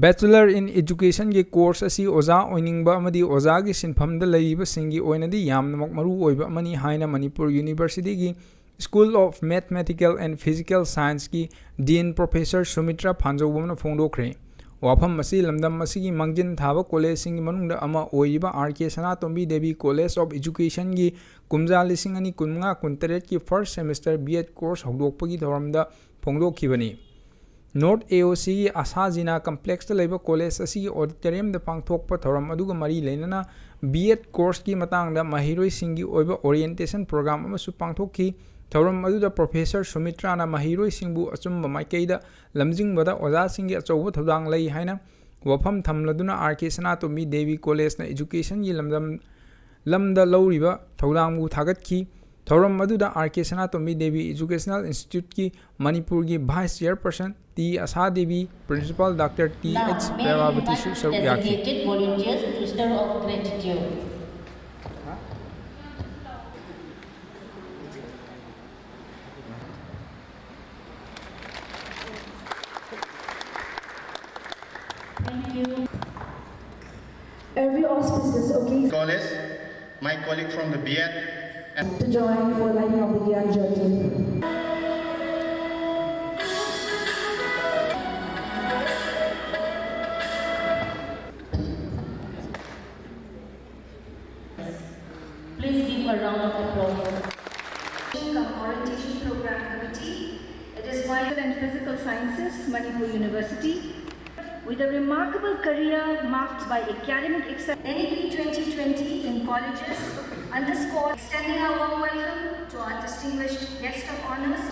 Bachelor in Education की course असी ओजा ओइनिंगबा अमदी ओजा की सिनफमदा लैरिबा सिंगी ओइनदी यामनमक मरु ओइबा अमनी हाइना मणिपुर यूनिवर्सिटी की School of Mathematical and Physical Science की Dean Professor Sumitra Phanjobamna फोंदोखरे वाफम मसी लमदम मसी की मंगजिन थाबा कॉलेज सिंगी मनुंगदा अमा ओइबा RK. Sanatombi Devi college of education की कुमजा लिसिंग अनि कुनमंगा कुनतरेट की फर्स्ट सेमेस्टर B.ed कोर्स हौदोकपगी थौरमदा फोंदोखिबनी North AOC की आसाजिना कम्प्लेक्स लेबा कॉलेज असी ऑडिटोरियम द पांगथोकपा थौरम अदुगा मरी लेनना B.ed कोर्स की मतांगदा महिरोई सिंगी ओइबा ओरिएंटेशन प्रोग्राम अमसु पांगथोकि थौरम अदुदा प्रोफेसर सुमित्राना महिरोई सिंगबु अचुम्बा माइकेइदा लमजिंगबदा ओजा सिंगी अचौबा थौदांग लई हाइना वफम थमलदुना आर.के. सनातोम्बी देवी कॉलेज ना एजुकेशन की लमदा लौरिबा थौदांगबु थागतखि थौरम अदुदा आर.के. सनातोम्बी देवी एजुकेशनल इंस्टीट्यूट की मणिपुर की vice chairperson T Asha Devi principal doctor T.H. Premawati सरुक याखि Thank you. Every auspicious occasion. College, my colleague from the B.ed. To join for lighting of the Gyan Jyoti. Please give a round of applause. Orientation Program Committee. It is Biological and Physical Sciences, Manipur University. With a remarkable career marked by academic excellence, NEP 2020 in colleges underscore extending our warm welcome to our distinguished guest of honors.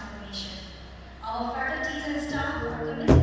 Our faculties and staff are committed